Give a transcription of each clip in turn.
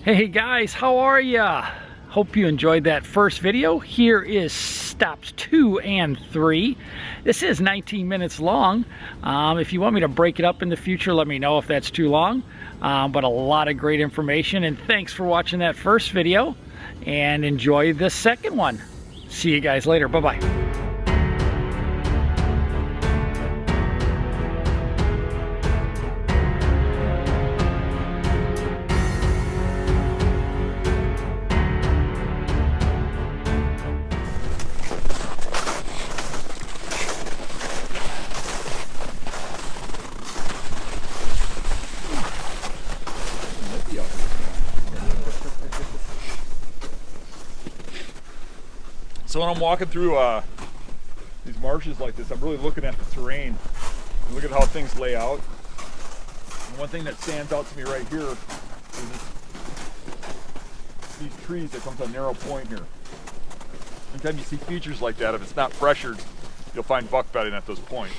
Hey guys, how are ya? Hope you enjoyed that first video. Here is stops 2 and 3. This is 19 minutes long. If you want me to break it up in the future, let me know if that's too long. But a lot of great information, and thanks for watching that first video, and enjoy the second one. See you guys later. Bye-bye. So when I'm walking through these marshes like this, I'm really looking at the terrain and look at how things lay out. And one thing that stands out to me right here is these trees that come to a narrow point here. Anytime you see features like that, if it's not pressured, you'll find buck bedding at those points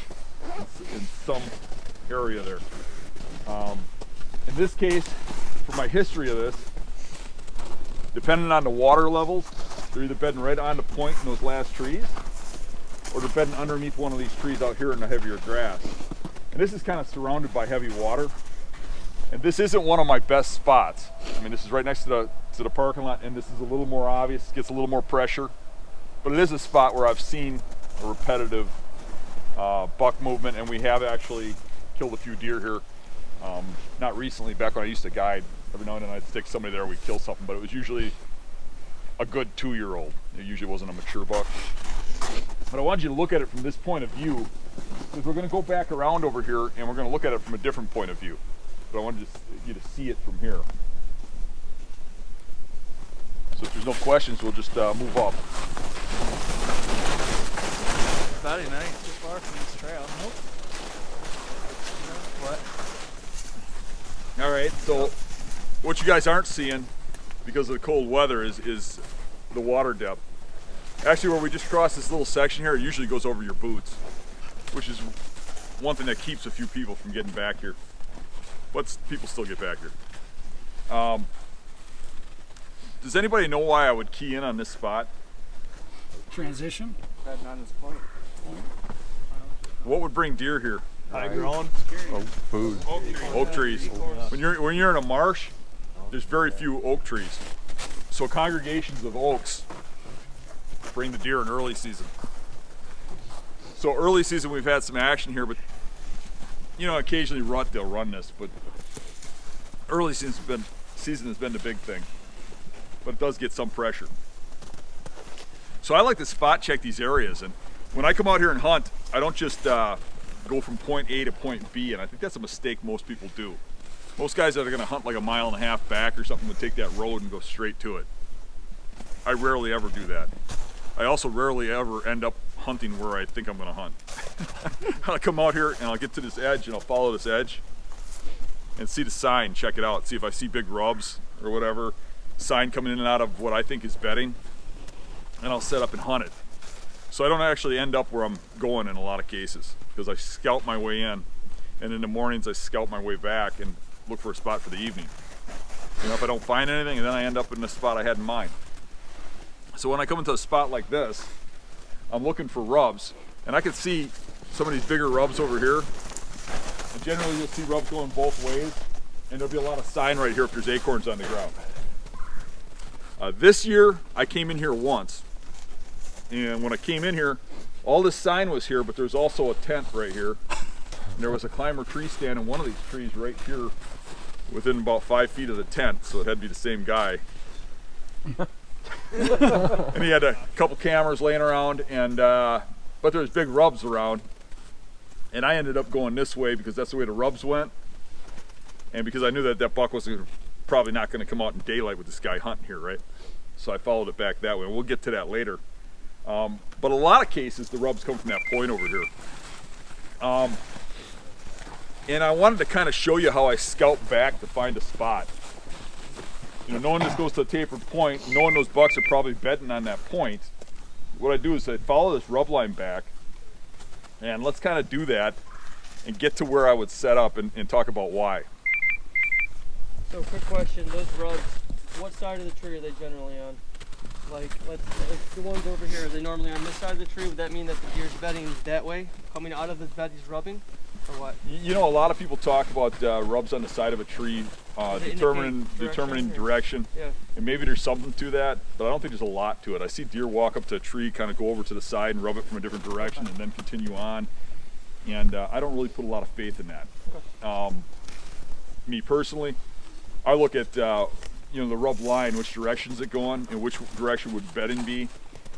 in some area there. In this case, for my history of this, depending on the water levels, they're either bedding right on the point in those last trees, or they're bedding underneath one of these trees out here in the heavier grass. And this is kind of surrounded by heavy water. And this isn't one of my best spots. I mean, this is right next to the parking lot, and this is a little more obvious, gets a little more pressure. But it is a spot where I've seen a repetitive buck movement, and we have actually killed a few deer here. Not recently, back when I used to guide, every now and then I'd stick somebody there, we'd kill something, but it was usually a good 2-year-old. It usually wasn't a mature buck. But I wanted you to look at it from this point of view, because we're going to go back around over here and we're going to look at it from a different point of view. But I wanted you to see it from here. So if there's no questions, we'll just move up. Buddy, not too far from this trail. Nope. What? All right, so what you guys aren't seeing, because of the cold weather, is the water depth. Actually, where we just crossed this little section here, it usually goes over your boots, which is one thing that keeps a few people from getting back here. But people still get back here. Does anybody know why I would key in on this spot? Transition. Bedding on this point. What would bring deer here? High grown. Food. Oak trees. When you're in a marsh, there's very few oak trees. So congregations of oaks bring the deer in early season. So early season we've had some action here, but you know, occasionally they'll run this, but early season has been the big thing. But it does get some pressure. So I like to spot check these areas, and when I come out here and hunt, I don't just go from point A to point B, and I think that's a mistake most people do. Most guys that are going to hunt like a 1.5 miles back or something would take that road and go straight to it. I rarely ever do that. I also rarely ever end up hunting where I think I'm going to hunt. I'll come out here and I'll get to this edge and I'll follow this edge and see the sign, check it out, see if I see big rubs or whatever, sign coming in and out of what I think is bedding, and I'll set up and hunt it. So I don't actually end up where I'm going in a lot of cases, because I scout my way in, and in the mornings I scout my way back and look for a spot for the evening. You know, if I don't find anything, and then I end up in the spot I had in mind. So when I come into a spot like this, I'm looking for rubs, and I can see some of these bigger rubs over here. And generally you'll see rubs going both ways, and there'll be a lot of sign right here if there's acorns on the ground. This year I came in here once, and when I came in here, all this sign was here, but there's also a tent right here. And there was a climber tree stand in one of these trees right here within about 5 feet of the tent, so it had to be the same guy. And he had a couple cameras laying around, and but there's big rubs around, and I ended up going this way because that's the way the rubs went, and because I knew that that buck was probably not going to come out in daylight with this guy hunting here, right? So I followed it back that way, and we'll get to that later. But a lot of cases the rubs come from that point over here. And I wanted to kind of show you how I scout back to find a spot. You know, knowing this goes to a tapered point, knowing those bucks are probably bedding on that point, what I do is I follow this rub line back, and let's kind of do that and get to where I would set up and talk about why. So quick question, those rubs what side of the tree are they generally on? Like, if the ones over here, are they normally on this side of the tree? Would that mean that the deer's bedding that way? Coming out of his bed, he's rubbing? Or what? You know, a lot of people talk about rubs on the side of a tree, determining direction. Yeah. And maybe there's something to that, but I don't think there's a lot to it. I see deer walk up to a tree, kind of go over to the side and rub it from a different direction and then continue on. And I don't really put a lot of faith in that. Okay. Me personally, I look at you know, the rub line, which direction's it going, and which direction would bedding be,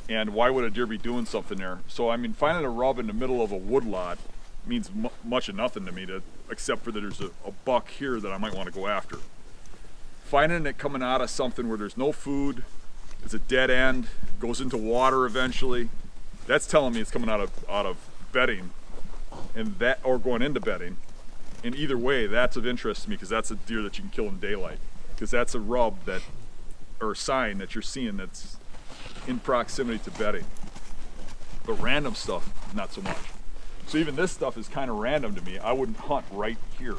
and why would a deer be doing something there. So I mean, finding a rub in the middle of a woodlot means much of nothing to me, except for that there's a buck here that I might want to go after. Finding it coming out of something where there's no food, it's a dead end, goes into water eventually, that's telling me it's coming out of bedding, and that, or going into bedding. And either way, that's of interest to me, because that's a deer that you can kill in daylight, because that's a rub that, or a sign that you're seeing that's in proximity to bedding. But random stuff, not so much. So even this stuff is kind of random to me. I wouldn't hunt right here.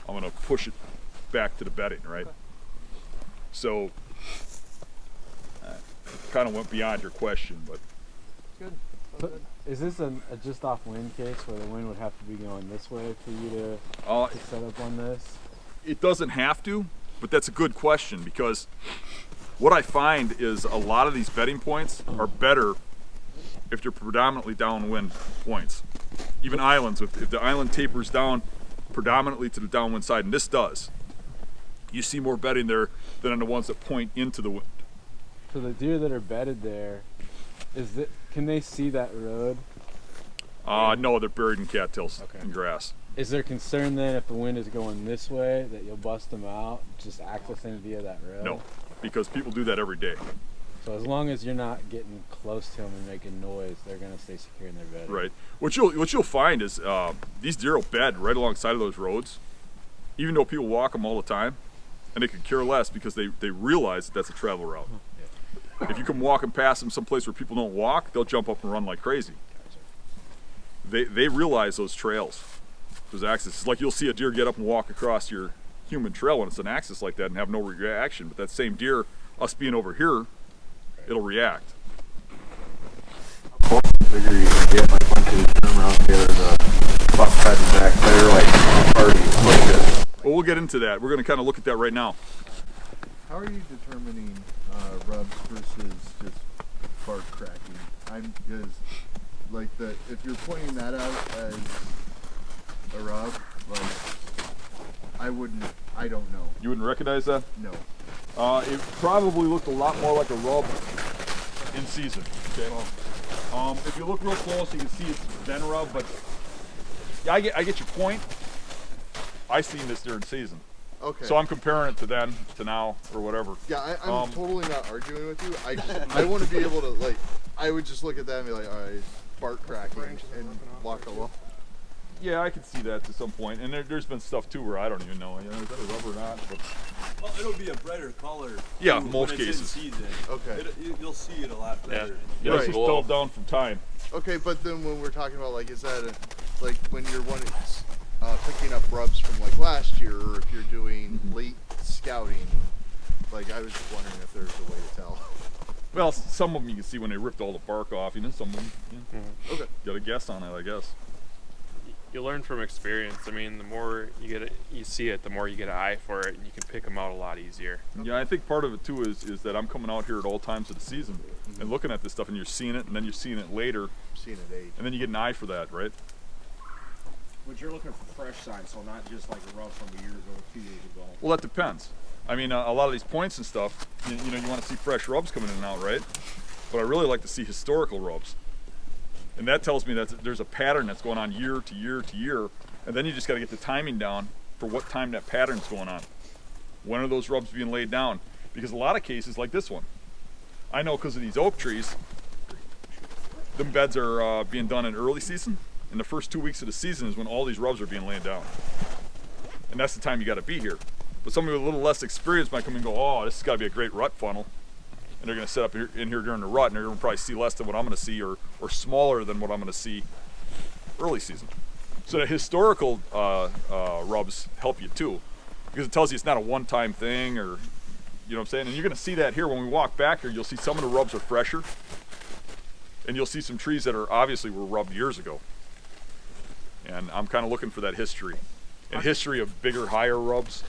I'm gonna push it back to the bedding, right? So, kind of went beyond your question, but. Good. So, is this a just off wind case where the wind would have to be going this way for you to set up on this? It doesn't have to, but that's a good question, because what I find is a lot of these bedding points are better if they're predominantly downwind points. Even islands, if the island tapers down predominantly to the downwind side, and this does, you see more bedding there than on the ones that point into the wind. So the deer that are bedded there, can they see that road? No, they're buried in cattails and grass. Is there concern then if the wind is going this way that you'll bust them out just accessing via that road? No, because people do that every day. So as long as you're not getting close to them and making noise, they're gonna stay secure in their bed. Right. What you'll find is these deer will bed right alongside of those roads, even though people walk them all the time, and they could care less because they realize that that's a travel route. If you come walking past them someplace where people don't walk, they'll jump up and run like crazy. They realize those trails, those axes. It's like you'll see a deer get up and walk across your human trail when it's an axis like that and have no reaction, but that same deer, us being over here, it'll react. How close figure you can get, like once you turn around here, the buck heading back there, like party like this? Well, we'll get into that. We're going to kind of look at that right now. How are you determining rubs versus just bark cracking? Because like if you're pointing that out as a rub, like I don't know. You wouldn't recognize that? No. It probably looked a lot more like a rub in season. Okay. If you look real close, you can see it's been a rub, but yeah, I get your point. I seen this during season. Okay. So I'm comparing it to then, to now, or whatever. Yeah, I'm totally not arguing with you. I want to be able to, like, I would just look at that and be like, all right, bark cracking and walk along. Yeah, I could see that to some point. And there's been stuff too where I don't even know, is that a rub or not? But well, it'll be a brighter color. Yeah, too, most when it's cases. in season. Okay. You'll see it a lot better. Yeah, it's just dulled down from time. Okay, but then when we're talking about, like, is that like when you're picking up rubs from like last year, or if you're doing late scouting, like I was just wondering if there's a way to tell. Well, some of them you can see when they ripped all the bark off, some of them, Okay. got a guess on it, I guess. You learn from experience. I mean, the more you see it, the more you get an eye for it, and you can pick them out a lot easier. Yeah, I think part of it too is that I'm coming out here at all times of the season and looking at this stuff, and you're seeing it, and then you're seeing it later, Seeing it age. and then you get an eye for that, right? But you're looking for fresh signs, so not just like a rub from a year ago, 2 years ago. Well, that depends. I mean, a lot of these points and stuff, you want to see fresh rubs coming in and out, right? But I really like to see historical rubs. And that tells me that there's a pattern that's going on year to year to year, and then you just got to get the timing down for what time that pattern's going on. When are those rubs being laid down? Because a lot of cases, like this one, I know because of these oak trees, them beds are being done in early season, and the first 2 weeks of the season is when all these rubs are being laid down. And that's the time you got to be here. But somebody with a little less experience might come and go, oh, this has got to be a great rut funnel. And they're going to set up in here during the rut, and they're going to probably see less than what I'm going to see, or smaller than what I'm going to see early season. So the historical rubs help you too, because it tells you it's not a one-time thing, or You know what I'm saying? And you're gonna see that here when we walk back here. You'll see some of the rubs are fresher, and you'll see some trees that are obviously were rubbed years ago. And I'm kind of looking for that history, and history of bigger, higher rubs.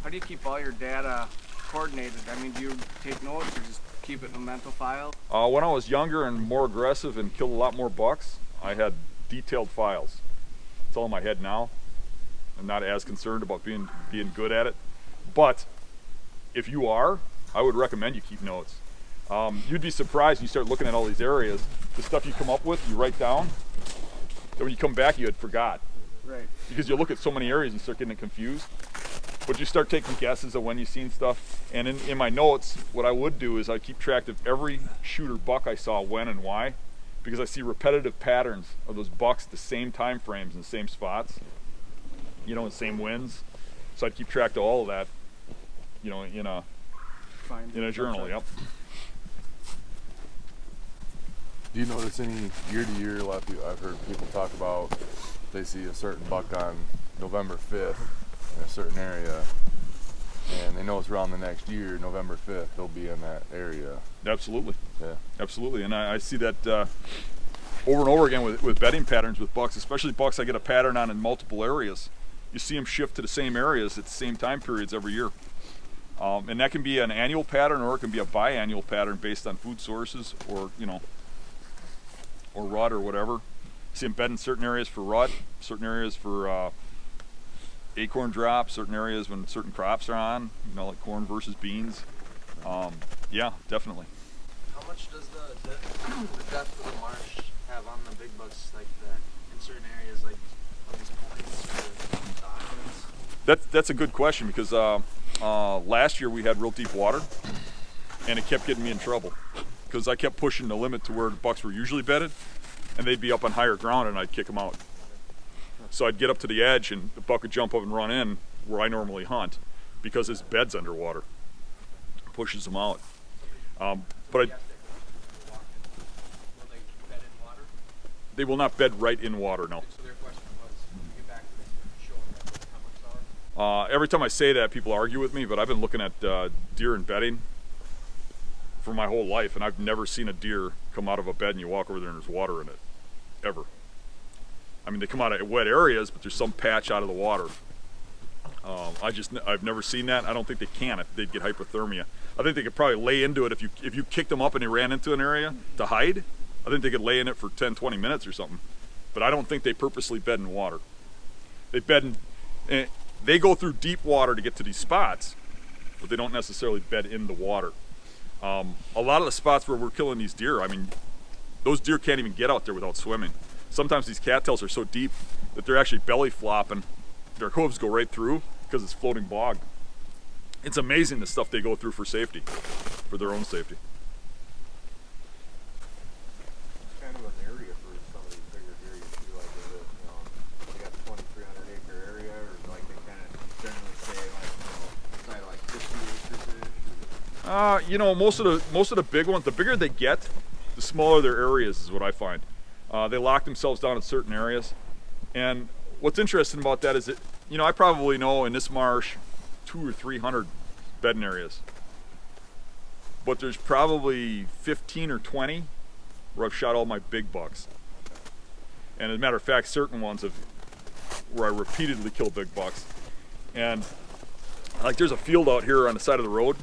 How do you keep all your data coordinated? I mean, do you take notes or just keep it in a mental file? When I was younger and more aggressive and killed a lot more bucks, I had detailed files. It's all in my head now. I'm not as concerned about being good at it, but if you are, I would recommend you keep notes. You'd be surprised when you start looking at all these areas, the stuff you come up with, you write down, and when you come back you had forgot. Right. Because you look at so many areas, you start getting confused. But you start taking guesses of when you've seen stuff. And in my notes, what I would do is I keep track of every shooter buck I saw when and why, because I see repetitive patterns of those bucks at the same time frames in the same spots, you know, in the same winds. So I'd keep track of all of that, you know, in a journal. Yep. Do you notice any year to year? A lot of people, I've heard people talk about they see a certain buck on November 5th in a certain area, and they know it's around the next year, November 5th, they'll be in that area. Absolutely. Yeah. Absolutely. And I see that over and over again with bedding patterns with bucks, especially bucks I get a pattern on in multiple areas. You see them shift to the same areas at the same time periods every year. And that can be an annual pattern, or it can be a biannual pattern based on food sources, or, you know, or rut or whatever. See them bed in certain areas for rut, certain areas for acorn drop, certain areas when certain crops are on, you know, like corn versus beans. Yeah, definitely. How much does the depth of the marsh have on the big bucks, like that in certain areas, like on these points or the islands? That's a good question, because last year we had real deep water, and it kept getting me in trouble because I kept pushing the limit to where the bucks were usually bedded, and they'd be up on higher ground and I'd kick them out. So I'd get up to the edge and the buck would jump up and run in where I normally hunt, because his bed's underwater. Pushes them out. But they will not bed right in water, no. So their question was, when you get back to this, showing them what the chemics are? Every time I say that, people argue with me, but I've been looking at deer and bedding for my whole life, and I've never seen a deer come out of a bed and you walk over there and there's water in it, ever. I mean, they come out of wet areas, but there's some patch out of the water. I've never seen that. I don't think they can. If they'd get hypothermia, I think they could probably lay into it if you kicked them up and they ran into an area to hide. I think they could lay in it for 10-20 minutes or something. But I don't think they purposely bed in water. They bed in, they go through deep water to get to these spots, but they don't necessarily bed in the water. A lot of the spots where we're killing these deer, I mean, those deer can't even get out there without swimming. Sometimes these cattails are so deep that they're actually belly flopping. Their hooves go right through because it's floating bog. It's amazing the stuff they go through for safety, for their own safety. It's kind of an area for some of these bigger deer. You see, like, is it, you know, they got 2,300 acre area, or like they kind of generally say, like, you know, side of like 50 acres-ish? You know, most of the big ones, the bigger they get, the smaller their areas is what I find. They lock themselves down in certain areas, and what's interesting about that is that, you know, I probably know in this marsh 200 or 300 bedding areas, but there's probably 15 or 20 where I've shot all my big bucks. And as a matter of fact, certain ones where I repeatedly kill big bucks. And like, there's a field out here on the side of the road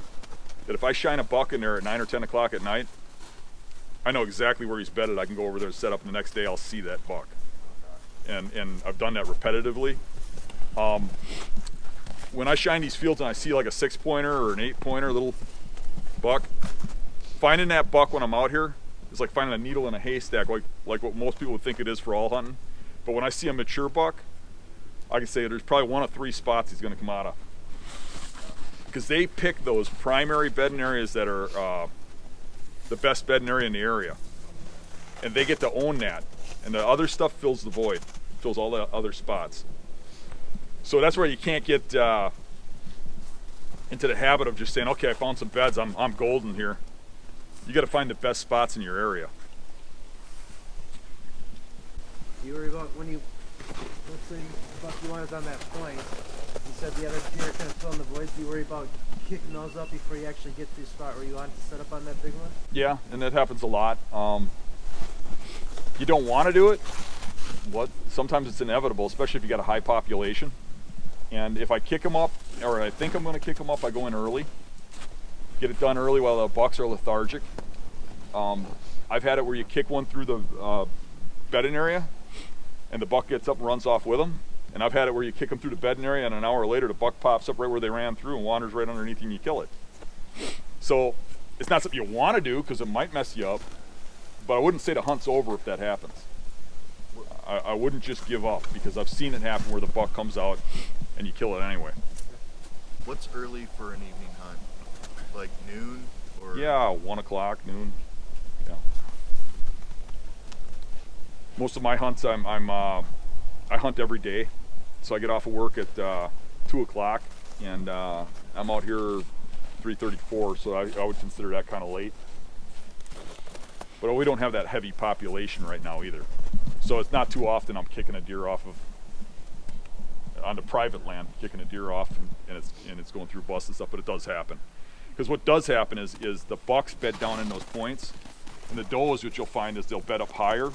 that if I shine a buck in there at 9 or 10 o'clock at night, I know exactly where he's bedded. I can go over there and set up, and the next day I'll see that buck. And I've done that repetitively. When I shine these fields and I see like a 6-pointer or an 8-pointer little buck, finding that buck when I'm out here is like finding a needle in a haystack, like what most people would think it is for all hunting. But when I see a mature buck, I can say there's probably 1 of 3 spots he's going to come out of. Because they pick those primary bedding areas that are the best bedding area in the area. And they get to own that. And the other stuff fills the void, fills all the other spots. So that's where you can't get into the habit of just saying, okay, I found some beds, I'm golden here. You got to find the best spots in your area. You worry about when you, let's say buck you wanted on that point, you said the other deer kind of fill in the voids, do you worry about kicking those up before you actually get to the spot where you want to set up on that big one? Yeah, and that happens a lot. You don't want to do it. Sometimes it's inevitable, especially if you got a high population. And if I kick them up, or I think I'm going to kick them up, I go in early. Get it done early while the bucks are lethargic. I've had it where you kick one through the bedding area, and the buck gets up and runs off with them. And I've had it where you kick them through the bedding area, and an hour later the buck pops up right where they ran through and wanders right underneath you and you kill it. So it's not something you want to do because it might mess you up, but I wouldn't say the hunt's over if that happens. I wouldn't just give up because I've seen it happen where the buck comes out and you kill it anyway. What's early for an evening hunt? Like noon or? Yeah, 1 o'clock, noon. Yeah. Most of my hunts, I hunt every day, so I get off of work at 2 o'clock, and I'm out here 3:34, so I would consider that kind of late. But we don't have that heavy population right now either, so it's not too often I'm kicking a deer off of onto private land, kicking a deer off, and it's going through busts and stuff. But it does happen, because what does happen is the bucks bed down in those points, and the does, what you'll find is they'll bed up higher,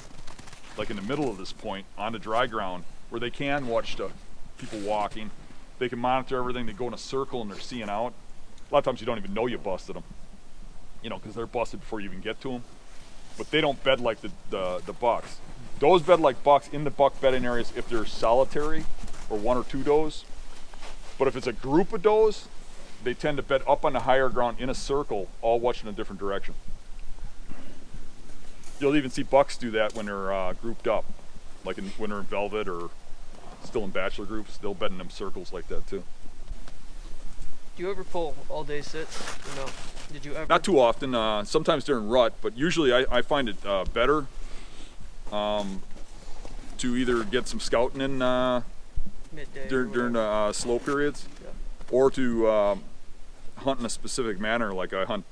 like in the middle of this point on the dry ground, where they can watch the people walking. They can monitor everything. They go in a circle and they're seeing out. A lot of times you don't even know you busted them, you know, because they're busted before you even get to them. But they don't bed like the bucks. Does bed like bucks in the buck bedding areas if they're solitary or 1 or 2 does. But if it's a group of does, they tend to bed up on the higher ground in a circle, all watching a different direction. You'll even see bucks do that when they're grouped up, like when they're in velvet or still in bachelor groups. They'll bed in them circles like that too. Do you ever pull all day sits? No. Did you ever? Not too often. Sometimes during rut, but usually I find it better to either get some scouting in midday during the slow periods, yeah, or to hunt in a specific manner. Like I hunt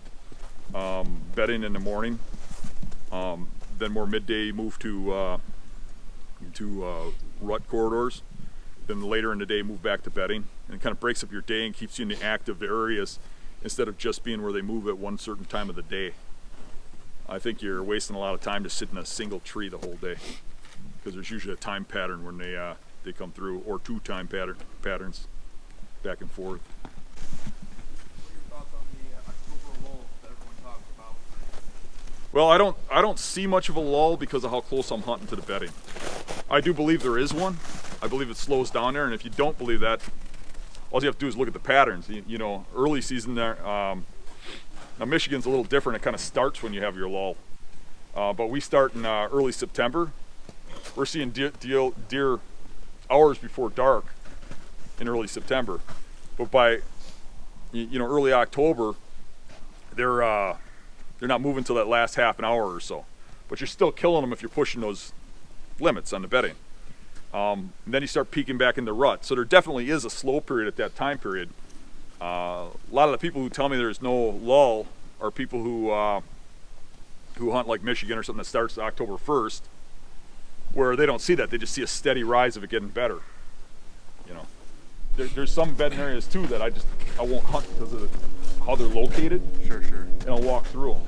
bedding in the morning, then more midday move to rut corridors, then later in the day move back to bedding, and it kind of breaks up your day and keeps you in the active areas instead of just being where they move at one certain time of the day. I think you're wasting a lot of time to sit in a single tree the whole day, because there's usually a time pattern when they come through, or 2 time patterns back and forth. What are your thoughts on the October lull that everyone talks about? Well, I don't see much of a lull because of how close I'm hunting to the bedding. I do believe there is one. I believe it slows down there, and if you don't believe that, all you have to do is look at the patterns. You know, early season there. Now Michigan's a little different. It kind of starts when you have your lull, but we start in early September. We're seeing deer hours before dark in early September, but by early October, they're not moving till that last half an hour or so. But you're still killing them if you're pushing those limits on the bedding. And then you start peaking back in the rut. So there definitely is a slow period at that time period. A lot of the people who tell me there's no lull are people who hunt like Michigan or something that starts October 1st, where they don't see that. They just see a steady rise of it getting better. You know, there's some bedding areas too that I won't hunt because of how they're located. Sure. And I'll walk through them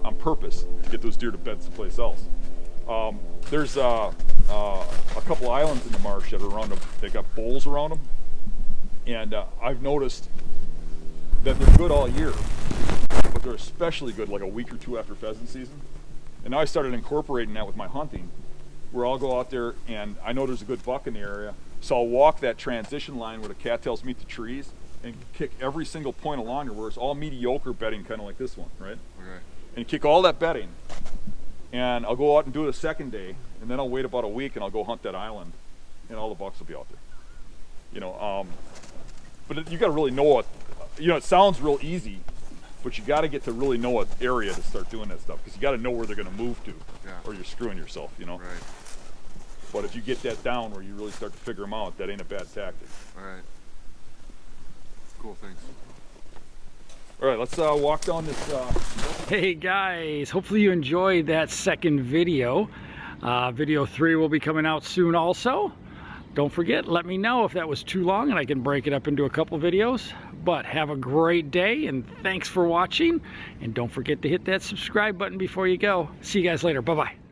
on purpose to get those deer to bed someplace else. There's a couple islands in the marsh that are around them. They got bowls around them, and I've noticed that they're good all year, but they're especially good like a week or 2 after pheasant season. And now I started incorporating that with my hunting, where I'll go out there and I know there's a good buck in the area, so I'll walk that transition line where the cattails meet the trees and kick every single point along there where it's all mediocre bedding, kind of like this one, right? Okay. And kick all that bedding, and I'll go out and do it a second day, and then I'll wait about a week and I'll go hunt that island, and all the bucks will be out there. You know, but you got to really know what, you know, it sounds real easy, but you got to get to really know what area to start doing that stuff, because you got to know where they're going to move to, or you're screwing yourself, you know. Right. But if you get that down where you really start to figure them out, that ain't a bad tactic. All right. Cool, thanks. All right, let's walk down this. Hey guys, hopefully you enjoyed that second video. Video 3 will be coming out soon also. Don't forget, let me know if that was too long and I can break it up into a couple videos. But have a great day and thanks for watching. And don't forget to hit that subscribe button before you go. See you guys later. Bye-bye.